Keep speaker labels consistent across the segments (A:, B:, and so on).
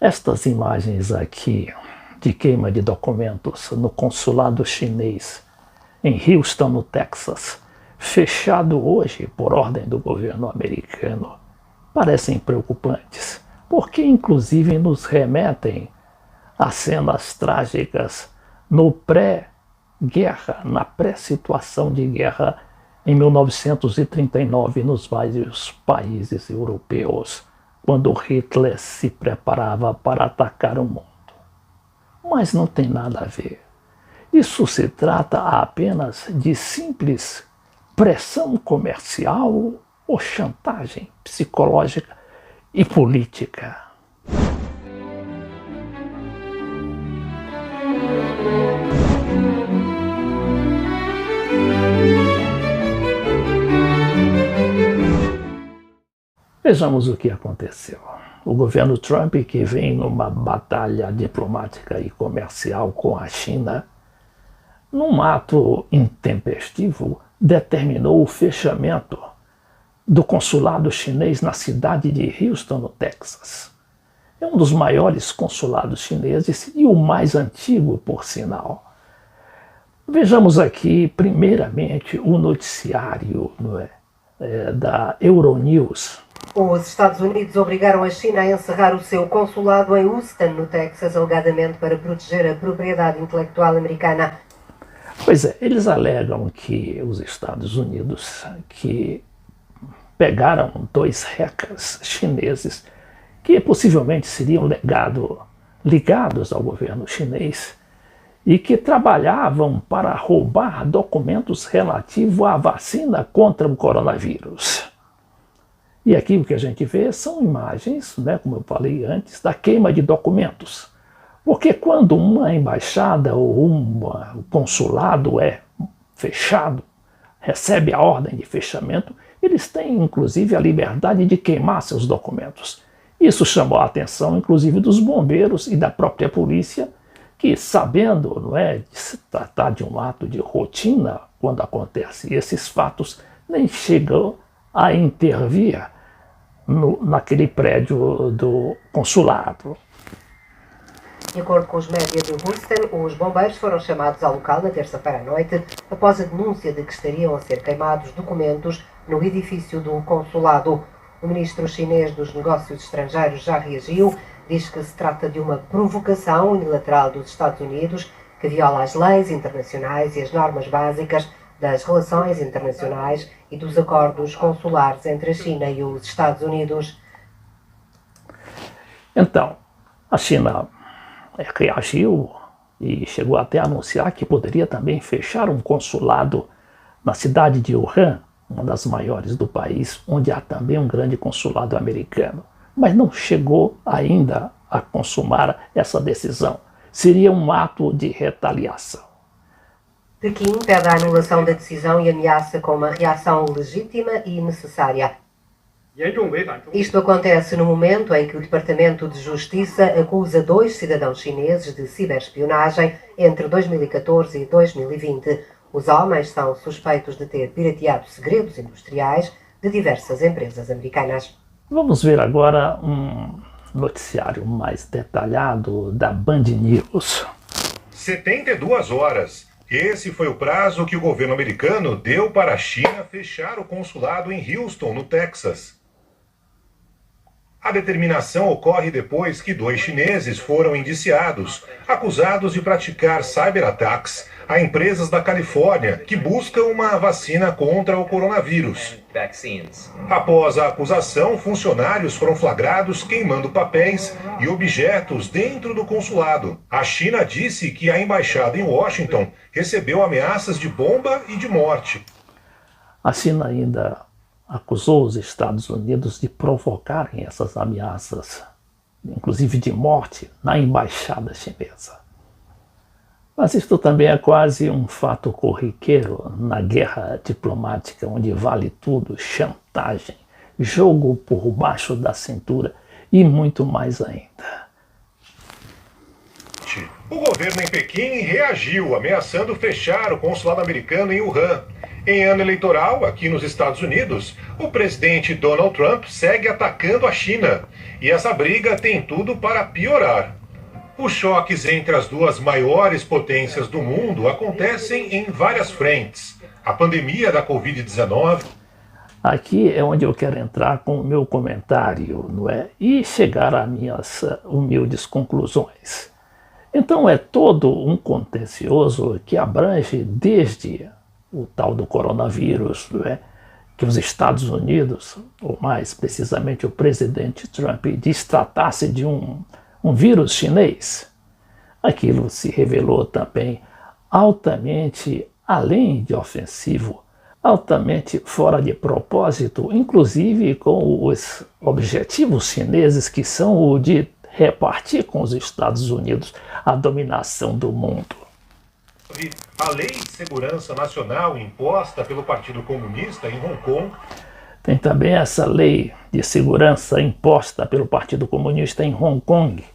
A: Estas imagens aqui de queima de documentos no consulado chinês em Houston, no Texas, fechado hoje por ordem do governo americano, parecem preocupantes, porque inclusive nos remetem a cenas trágicas no pré-guerra, na pré-situação de guerra em 1939 nos vários países europeus, quando Hitler se preparava para atacar o mundo. Mas não tem nada a ver. Isso se trata apenas de simples pressão comercial ou chantagem psicológica e política. Vejamos o que aconteceu. O governo Trump, que vem numa batalha diplomática e comercial com a China, num ato intempestivo, determinou o fechamento do consulado chinês na cidade de Houston, no Texas. É um dos maiores consulados chineses e o mais antigo, por sinal. Vejamos aqui, primeiramente, o noticiário da Euronews.
B: Os Estados Unidos obrigaram a China a encerrar o seu consulado em Houston, no Texas, alegadamente para proteger a propriedade intelectual americana.
A: Pois é, eles alegam que os Estados Unidos que pegaram 2 hackers chineses que possivelmente seriam ligados ao governo chinês e que trabalhavam para roubar documentos relativos à vacina contra o coronavírus. E aqui o que a gente vê são imagens, como eu falei antes, da queima de documentos. Porque quando uma embaixada ou um consulado é fechado, recebe a ordem de fechamento, eles têm inclusive a liberdade de queimar seus documentos. Isso chamou a atenção inclusive dos bombeiros e da própria polícia, que sabendo de se tratar de um ato de rotina, quando acontecem esses fatos, nem chegam a intervir naquele prédio do consulado.
B: De acordo com os médias de Houston, os bombeiros foram chamados ao local na terça-feira à noite após a denúncia de que estariam a ser queimados documentos no edifício do consulado. O ministro chinês dos Negócios Estrangeiros já reagiu, diz que se trata de uma provocação unilateral dos Estados Unidos que viola as leis internacionais e as normas básicas das relações internacionais e dos acordos consulares entre a China e os Estados Unidos.
A: Então, a China reagiu e chegou até a anunciar que poderia também fechar um consulado na cidade de Wuhan, uma das maiores do país, onde há também um grande consulado americano. Mas não chegou ainda a consumar essa decisão. Seria um ato de retaliação.
B: Pequim pede a anulação da decisão e ameaça com uma reação legítima e necessária. Isto acontece no momento em que o Departamento de Justiça acusa 2 cidadãos chineses de ciberespionagem entre 2014 e 2020. Os homens são suspeitos de ter pirateado segredos industriais de diversas empresas americanas.
A: Vamos ver agora um noticiário mais detalhado da Band News.
C: 72 horas. Esse foi o prazo que o governo americano deu para a China fechar o consulado em Houston, no Texas. A determinação ocorre depois que 2 chineses foram indiciados, acusados de praticar cyberataques a empresas da Califórnia que buscam uma vacina contra o coronavírus. Após a acusação, funcionários foram flagrados queimando papéis e objetos dentro do consulado. A China disse que a embaixada em Washington recebeu ameaças de bomba e de morte.
A: A China ainda acusou os Estados Unidos de provocarem essas ameaças, inclusive de morte, na embaixada chinesa. Mas isto também é quase um fato corriqueiro na guerra diplomática, onde vale tudo: chantagem, jogo por baixo da cintura e muito mais ainda.
C: O governo em Pequim reagiu, ameaçando fechar o consulado americano em Wuhan. Em ano eleitoral, aqui nos Estados Unidos, o presidente Donald Trump segue atacando a China. E essa briga tem tudo para piorar. Os choques entre as duas maiores potências do mundo acontecem em várias frentes. A pandemia da Covid-19.
A: Aqui é onde eu quero entrar com o meu comentário, não é? E chegar às minhas humildes conclusões. Então é todo um contencioso que abrange desde o tal do coronavírus, não é? Que os Estados Unidos, ou mais precisamente o presidente Trump, tratasse de um vírus chinês. Aquilo se revelou também altamente, além de ofensivo, altamente fora de propósito, inclusive com os objetivos chineses que são o de repartir com os Estados Unidos a dominação do mundo.
C: A Lei de Segurança Nacional imposta pelo Partido Comunista em Hong Kong.
A: Tem também essa lei de segurança imposta pelo Partido Comunista em Hong Kong,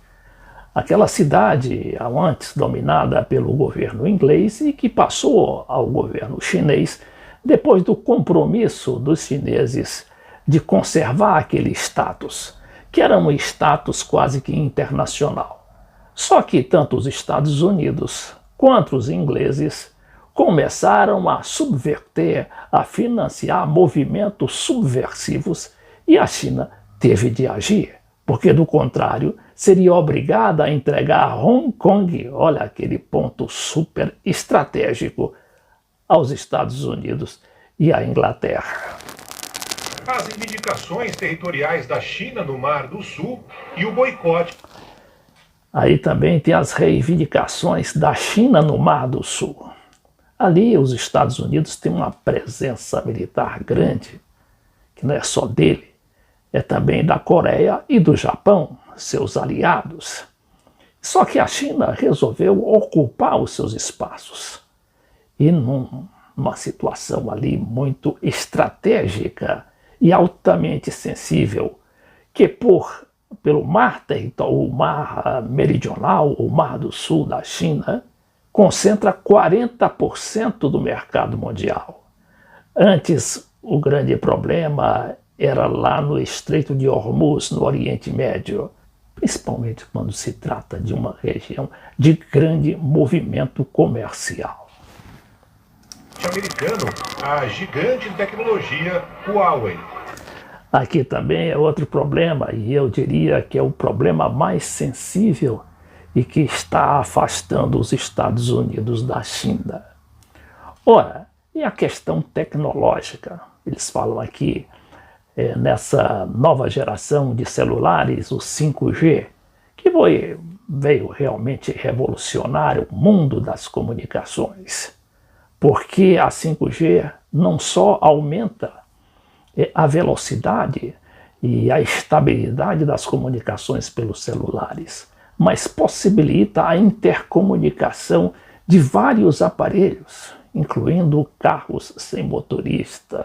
A: aquela cidade antes dominada pelo governo inglês e que passou ao governo chinês depois do compromisso dos chineses de conservar aquele status, que era um status quase que internacional. Só que tanto os Estados Unidos quanto os ingleses começaram a subverter, a financiar movimentos subversivos e a China teve de agir, porque do contrário seria obrigada a entregar Hong Kong, olha aquele ponto super estratégico, aos Estados Unidos e à Inglaterra.
C: As reivindicações territoriais da China no Mar do Sul e o boicote.
A: Aí também tem as reivindicações da China no Mar do Sul. Ali os Estados Unidos têm uma presença militar grande, que não é só dele, é também da Coreia e do Japão, seus aliados. Só que a China resolveu ocupar os seus espaços. E numa situação ali muito estratégica e altamente sensível, que pelo mar o mar meridional, o Mar do Sul da China, concentra 40% do mercado mundial. Antes, o grande problema era lá no Estreito de Hormuz, no Oriente Médio, principalmente quando se trata de uma região de grande movimento comercial.
C: Americano, a gigante de tecnologia Huawei.
A: Aqui também é outro problema, e eu diria que é o problema mais sensível e que está afastando os Estados Unidos da China. Ora, e a questão tecnológica? Eles falam aqui nessa nova geração de celulares, o 5G, que veio realmente revolucionar o mundo das comunicações. Porque a 5G não só aumenta a velocidade e a estabilidade das comunicações pelos celulares, mas possibilita a intercomunicação de vários aparelhos, incluindo carros sem motorista,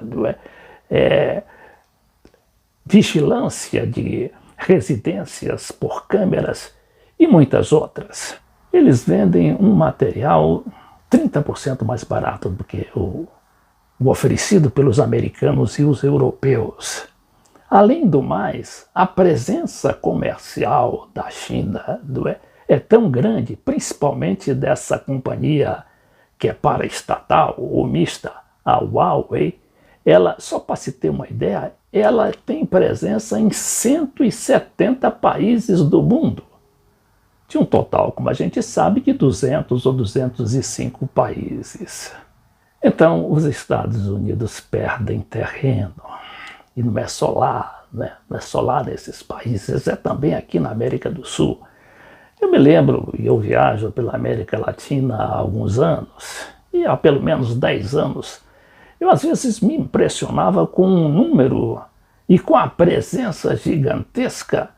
A: vigilância de residências por câmeras e muitas outras. Eles vendem um material 30% mais barato do que o oferecido pelos americanos e os europeus. Além do mais, a presença comercial da China é tão grande, principalmente dessa companhia que é paraestatal ou mista, a Huawei. Ela, só para se ter uma ideia, ela tem presença em 170 países do mundo. De um total, como a gente sabe, de 200 ou 205 países. Então, os Estados Unidos perdem terreno. E não é só lá, né? Não é só lá nesses países, é também aqui na América do Sul. Eu me lembro, e eu viajo pela América Latina há alguns anos, e há pelo menos 10 anos, eu às vezes me impressionava com o número e com a presença gigantesca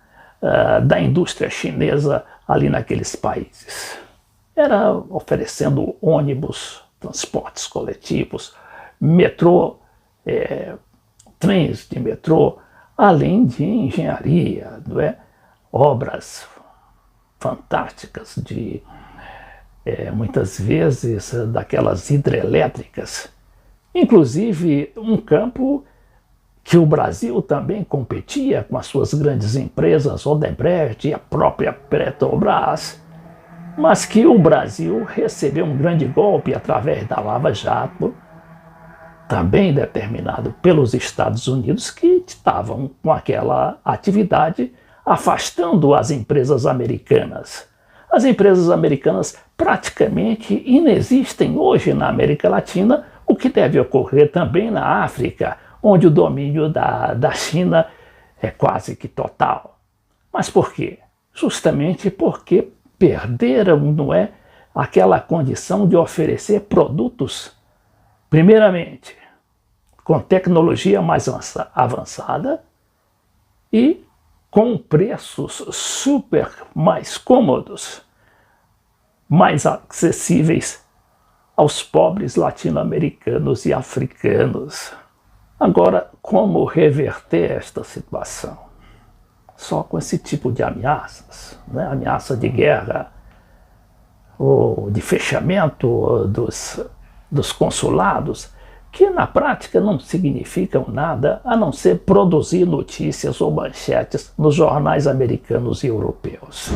A: da indústria chinesa ali naqueles países. Era oferecendo ônibus, transportes coletivos, metrô, trens de metrô, além de engenharia, obras fantásticas de muitas vezes daquelas hidrelétricas Inclusive, um campo que o Brasil também competia com as suas grandes empresas, Odebrecht e a própria Petrobras, mas que o Brasil recebeu um grande golpe através da Lava Jato, também determinado pelos Estados Unidos, que estavam com aquela atividade afastando as empresas americanas. As empresas americanas praticamente inexistem hoje na América Latina, o que deve ocorrer também na África, onde o domínio da China é quase que total. Mas por quê? Justamente porque perderam, não é, aquela condição de oferecer produtos, primeiramente, com tecnologia mais avançada e com preços super mais cômodos, mais acessíveis aos pobres latino-americanos e africanos. Agora, como reverter esta situação? Só com esse tipo de ameaças, né? Ameaça de guerra, ou de fechamento dos consulados, que na prática não significam nada a não ser produzir notícias ou manchetes nos jornais americanos e europeus.